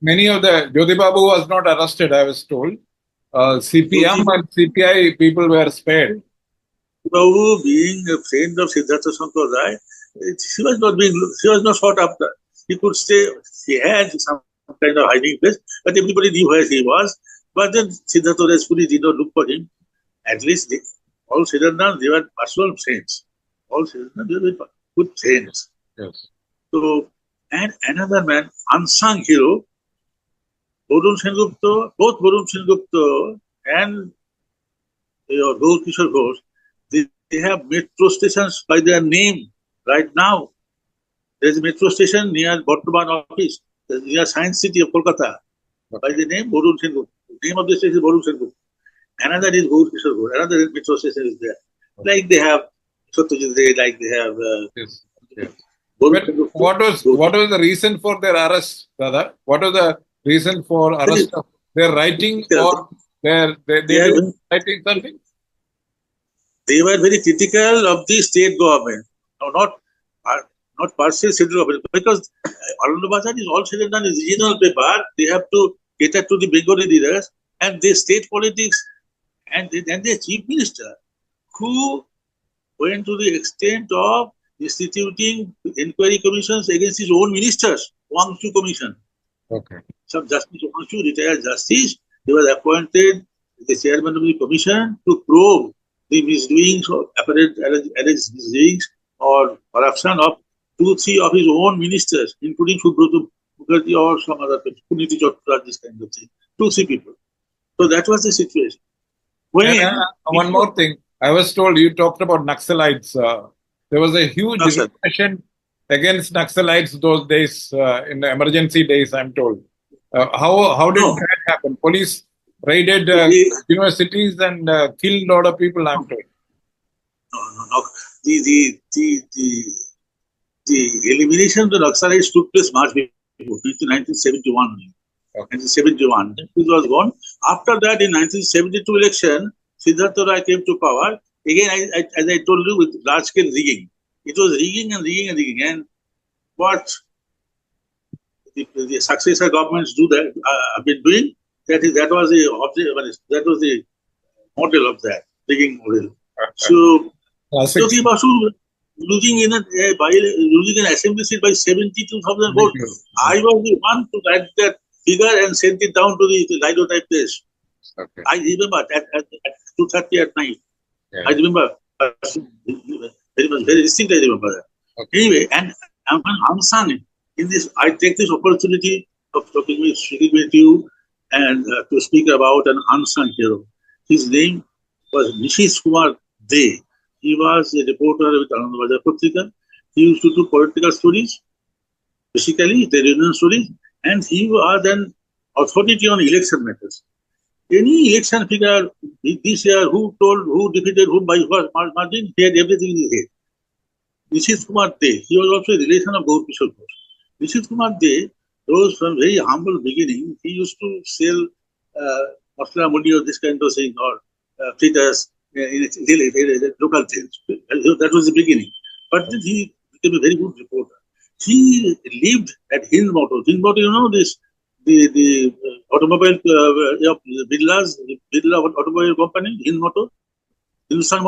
many of the Jyoti Basu was not arrested, I was told. CPM and CPI people were spared. Babu, being a friend of Sidhardhashanker Roy, she was not sought after. He could stay, he had some kind of hiding place, but everybody knew where he was. But then Sidhardhashanker Roy did not look for him. At least all Sidhardhas, they were personal friends. All Sidhardhas, they were good friends. Yes. So, and another man, unsung hero, Varun Sengupta, both Varun Sengupta and Gaur Kishore Roy, they have metro stations by their name right now. There is a metro station near Bardhaman office, near Science City of Kolkata, by the name Varun Sengupta. The name of the station is Varun Sengupta. Another is Gaur Kishore Roy. Another metro station is there. Like they have Chatterjee-II, like they have. Yes. Yes. What was the reason for their arrest, brother? What was the reason for arrest of their writing or they were writing something? They were very critical of the state government, not partial central government, because Ananda Bazar is all said and done is regional paper. They have to cater to the Bengali leaders and the state politics, and the chief minister who went to the extent of instituting inquiry commissions against his own ministers, Wangshu Commission. Okay. Some Justice Wangshu, retired justice, he was appointed the chairman of the commission to probe the misdoings or apparent alleged misdoings or corruption of 2-3 of his own ministers, including Subroto Mukherjee or some other people, Puniti Chottra, this kind of thing. 2-3 people. So that was the situation. One more thing. I was told you talked about Naxalites. There was a huge repression against Naxalites those days, in the emergency days, I'm told. How did that happen? Police raided universities and killed a lot of people, I'm told. No. The elimination of the Naxalites took place March 1971. Okay. 1971. It was gone. After that, in 1972 election, Sidhardhashanker Roy came to power. Again, as I told you, with large-scale rigging. It was rigging. And what the successor governments have been doing, that was the model of that, rigging model. So, Jyoti Basu losing an assembly seat by 72,000 votes. I was the one to write that figure and sent it down to the Lido-type place. Okay. I remember at 2:30 at night. Yeah. I remember very distinct. I remember that. Okay. Anyway, and I'm unsung in this. I take this opportunity of speaking with you and to speak about an unsung hero. His name was Nishish Kumar De. He was a reporter with Ananda Bazar Patrika. He used to do political stories, basically the union stories, and he was an authority on election matters. Any election figure this year, who defeated whom by what margin, he had everything in his head. Nishish Kumar De, he was also a relation of Gaur Kishore Roy. Nishish Kumar De rose from very humble beginning. He used to sell masala mundi or this kind of thing, or fritters in local trains. That was the beginning. But then he became a very good reporter. He lived at Hind Motors. Hind Motors, you know, the automobile Birla automobile company, Hind Motors, Hindustan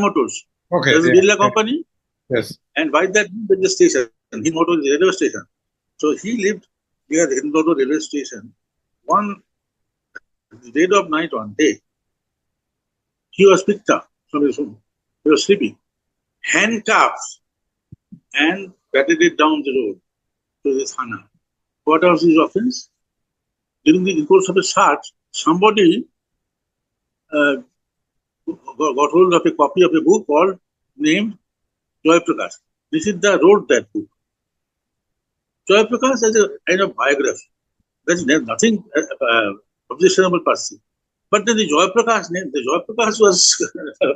Motors. Okay. There's a Birla company. Yes. And by that, the station, Hind Motors is a railway station. So he lived near Hind Motors railway station. One dead of night, one day, he was picked up from his home. He was sleeping, handcuffed, and paraded down the road to the Thana. What was his offense? During the course of a search, somebody got hold of a copy of a book named Joy Prakash. Nishiddha wrote that book. Joy Prakash is a kind of biography. There's nothing objectionable per se. But then the Joy Prakash was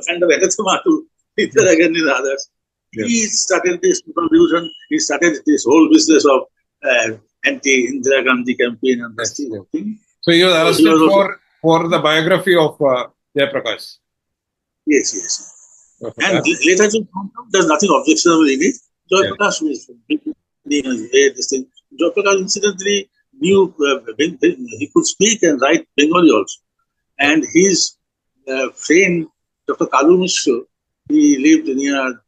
kind of anathema to Hitler against the others. Yes. He started this revolution. He started this whole business of anti-Indira Gandhi campaign and this thing. So he was arrested for the biography of Joy Prakash. Yes. Okay. And later there's nothing objectionable in it. Joy Prakash is this thing. Joy Prakash, incidentally, knew, he could speak and write Bengali also. And his friend, Dr. Kalu Mishra, he lived near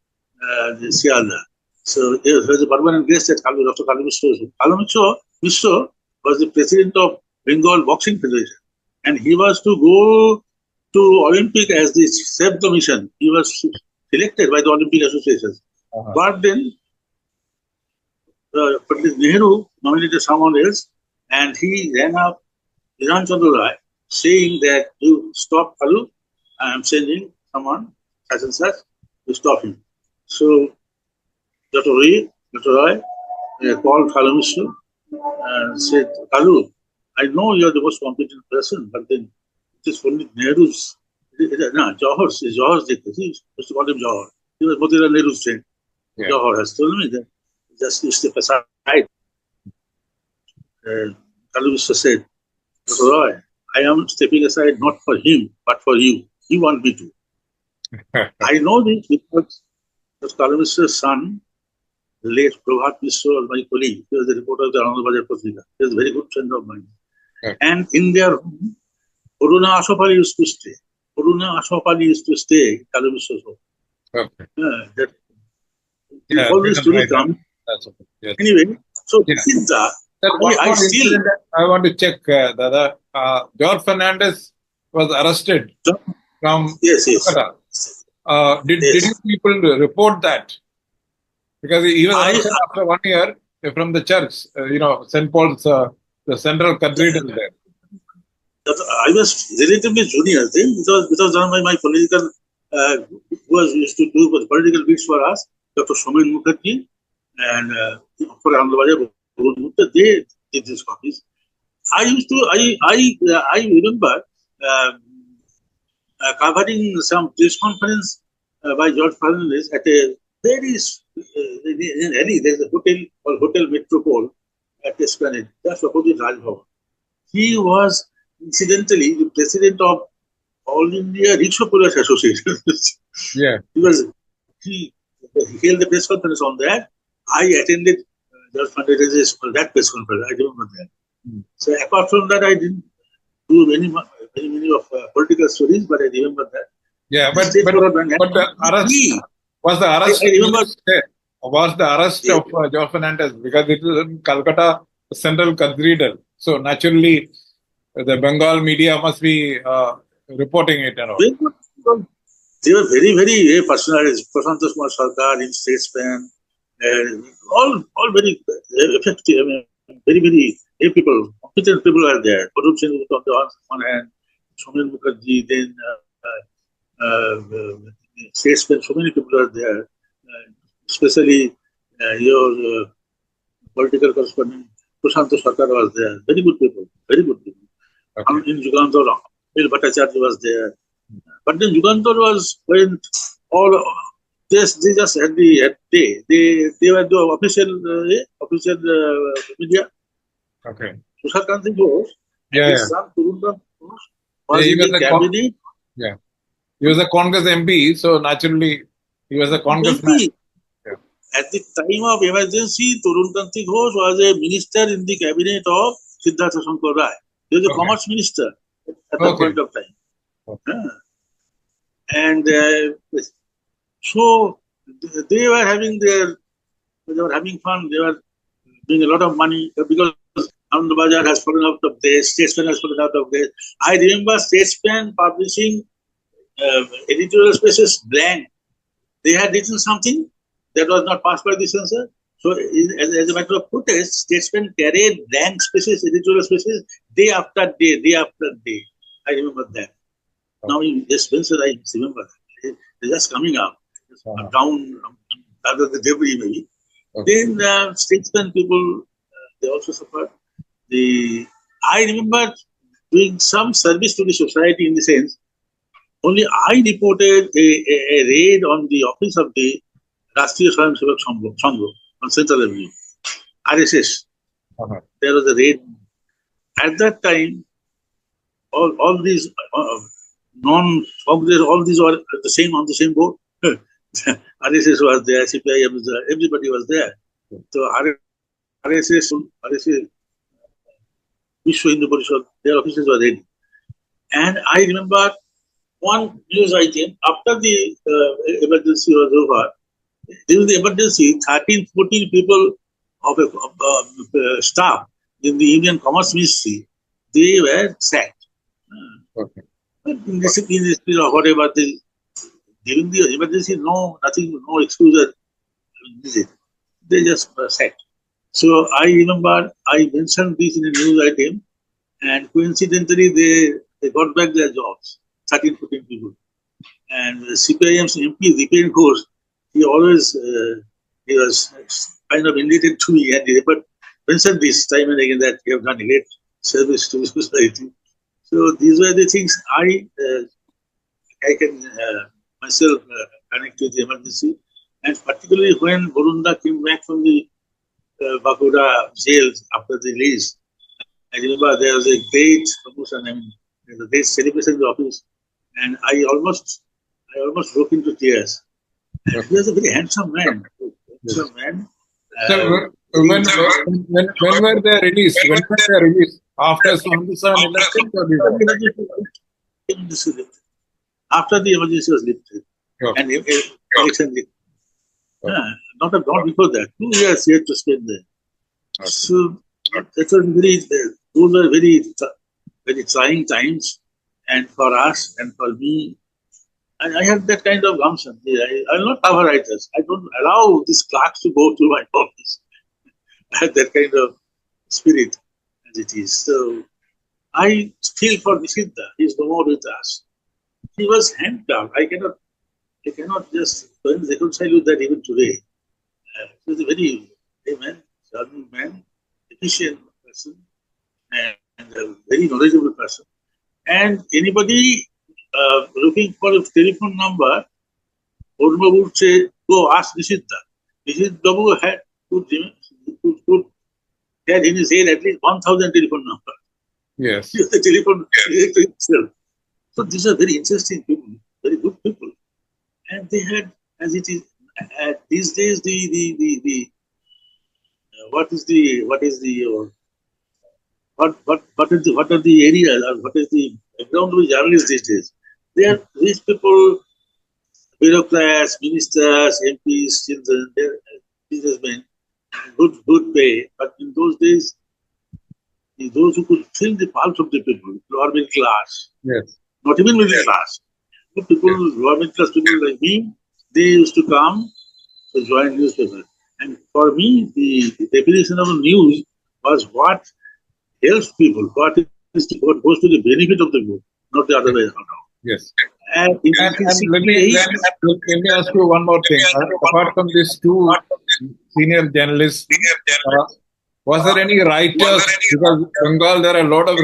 the Sialda. So he was a permanent guest at Dr. Kalu Mishra. Kalu Mishra was the president of Bengal Boxing Federation. And he was to go to Olympic as the Save the Mission. He was selected by the Olympic Association. But then Pandit Nehru nominated someone else, and he ran up Hiran Chandra Roy, saying that you stop Kalu, I am sending someone, such and such, to stop him. So Dr. Roy called Kalu Mishra and said, Kalu, I know you are the most competent person, but then it is only Nehru's. Johar's dictator. He used to call him Johar. He was Motilal Nehru's friend. Yeah. Johar has told me that just step aside. Kalu Mishra said, Dr. Roy, I am stepping aside not for him, but for you. He wants me to. I know this because Kalu Mishra's son, the late Prabhat Mishra, was my colleague. He was the reporter of the Ananda Bazar Patrika. He was a very good friend of mine. Okay. And in their room, Aruna Ashopali used to stay. In Kalu Mishra's home. Okay. All these stories come. Yes. Anyway, so yeah. I want to check, Dada. George Fernandez was arrested from Kolkata. Did you people report that? Because he was arrested after 1 year from the church, St. Paul's, the central cathedral there. I was relatively junior then, because one of my political, who used to do political beats for us, Dr. Somen Mukherjee and for Ananda Bazar, they did these copies. I remember covering some press conference by George Fernandez at a very in Delhi. There is a hotel called Hotel Metropole at Esplanade, just opposite Raj Bhavan. He was incidentally the president of All India Rickshaw Pullers Association. Yeah, he held the press conference on that. I attended George Fernandez's that press conference. I remember that. So apart from that, I didn't do many of political stories, but I remember that. Yeah, but the arrest was the arrest. I remember was the arrest of George Fernandez, because it is in Calcutta Central Cathedral. So naturally, the Bengal media must be reporting it and all. They were very personalized. Prashant Kumar Sarkar, in statesman, all very effective. I mean, very people, competent people are there. Padum Singh on the one hand, Somen Mukherjee, then statesmen, so many people are there. Especially your political correspondent, Prashant Sarkar was there. Very good people. Okay. In Jugantar, Amir Bhattacharya was there. But then Jugantar was when they just had the day. They were the official media. Okay. Tushar Kant Singh Ghosh, his son Turundan Ghosh was in the cabinet. He was a Congress MP, so naturally he was a Congress man. Yeah. At the time of emergency, Turundan Singh Ghosh was a minister in the cabinet of Sidhardhashanker Roy. He was a commerce minister at that point of time. Okay. And so they were having fun. They were doing a lot of money because Ananda Bazar has fallen out of grace, Statesman has fallen out of grace. I remember Statesman publishing editorial spaces blank. They had written something that was not passed by the censor. So, as a matter of protest, Statesman carried blank spaces, editorial spaces, day after day. I remember that. Now, in this Spencer, I remember that. They're just coming up, down, rather the debris maybe. Okay. Then, Statesman people, they also suffered. I remember doing some service to the society in the sense, only I reported a raid on the office of the Rashtriya Swayamsevak Sangh on Central Avenue, RSS. There was a raid. At that time, all these non-Congress, all these were on the same boat. RSS was there, CPI was there, everybody was there. So RSS Vishwa Hindu Parishad, their offices were ready. And I remember one news item after the emergency was over. During the emergency, 13, 14 people of staff in the Indian Commerce Ministry, they were sacked. Okay. In discipline or whatever, during the emergency, nothing, no excuse. They just were sacked. So I remember I mentioned this in a news item, and coincidentally they got back their jobs, 13, 14 people. And CPIM's MP, Dipen Ghosh, he always he was kind of indebted to me, and he never mentioned this time and again that he have done great service to society. So these were the things I can myself connect with the emergency, and particularly when Borunda came back from the Bakuda jail after the release. I remember there was a great promotion, I mean, a great celebration in the office, and I almost broke into tears. And he was a very handsome man. So when were they released? When were they released? After 77 elections or before? After the emergency was lifted. Okay. And election lifted. Not before that. 2 years he had to spend there. Okay. So that was those were very trying times, and for us and for me. And I have that kind of gumption. I will not cover writers. I don't allow these clerks to go to my office. I have that kind of spirit as it is. So I feel for Nishiddha. He is no more with us. He was handcuffed. I cannot just reconcile with that even today. He was a very charming man, efficient person, and a very knowledgeable person. And anybody looking for a telephone number, Urma would say, go ask Nishiddha. Nishiddha had in his head at least 1,000 telephone numbers. Yes. The telephone itself. So these are very interesting people, very good people. And they had, as it is, these days, what are the areas, or what is the background of journalists these days? They are rich people, bureaucrats, ministers, MPs, children, they're businessmen, good pay. But in those days, those who could feel the pulse of the people, lower middle class, yes, not even middle class, people, lower middle class people like me, they used to come to join newspaper. And for me, the definition of news was what helps people, what goes to the benefit of the group, not the other way around. Yes. And let me ask you one more thing. Apart from these two senior journalists, was there any writers? Because Bengal, there are a lot of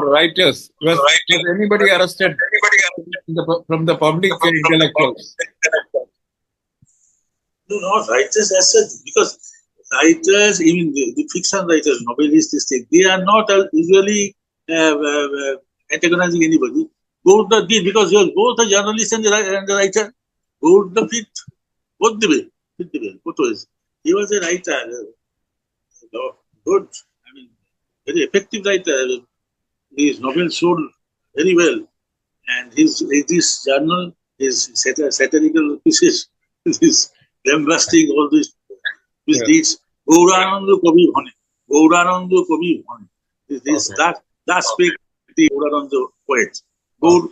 writers. Was anybody arrested from the public intellectuals? No, not writers as such, because writers, even the fiction writers, novelists, they are not usually antagonizing anybody. Gaur did, because he was both a journalist and a writer. Gaur fit both the way, both ways. He was a writer, good, I mean, very effective writer. His novels sold very well, and his journal, his satirical pieces, his lambasting all these deeds. Gaurananda Kavi Bhane. That speak the Gaurananda poet. Gaur.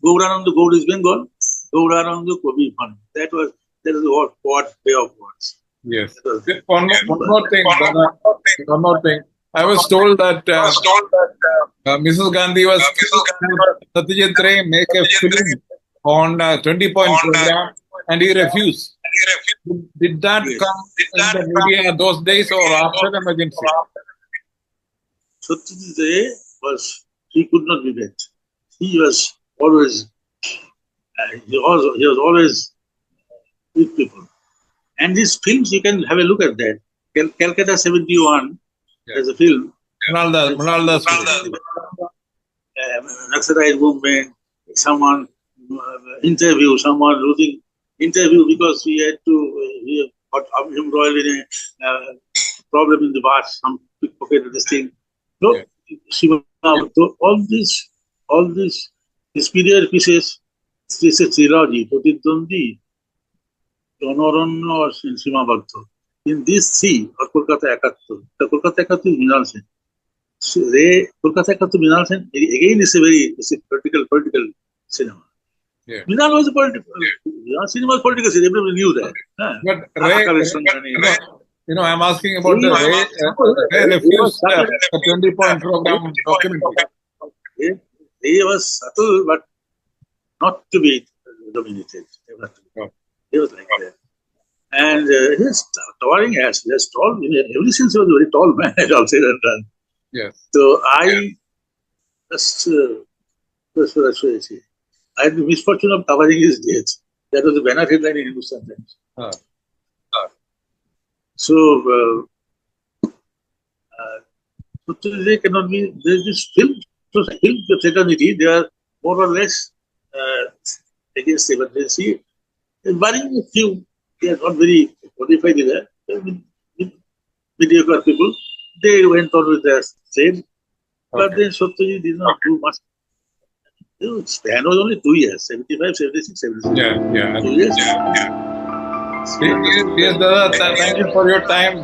Gaurananda Gaur is Bengal. Gaurananda Kavi Bhane. That is the word way of words. Yes. One more thing. I was told that Mrs. Gandhi was Chatterjee-III make a film on 20-point program, and he refused. Did that come in the media those days or after the emergency? Chatterjee he could not be met. He was always with people. And these films, you can have a look at that. Kolkata 71, there's a film. Manaldas. Naxalite movement, someone interview because we got him royal in a problem in the bus, some pickpocketed this thing. No, Yeah. Sima, so all these superior pieces, this is trilogy, Protidwandi, Honoranya or Sima. In these three, or Kolkata Ekattur, the Kolkata Ekattur is Mrinal Sen. So Kolkata Ekattur Mrinal Sen again is a political cinema. Yeah. Mrinal was a political cinema, was political cinema. Everybody knew that. But Ray, I'm asking about the Ray refused the 20-point program documentary. He was subtle, but not to be dominated. He was like that. And his towering ass, he was tall. Ever since he was a very tall man, I'll say that. Yes. So I just, I had the misfortune of covering his death. That was the banner headline in Hindustan Times. So they cannot be. There's this film fraternity. They are more or less against the emergency. Barring a few, they are not very qualified either. Mediocre people. They went on with their trade. But then Satyajit did not do much. The span was only 2 years, 75, 76, 77. Yeah. 2 years. Yes, Dada, thank you for your time.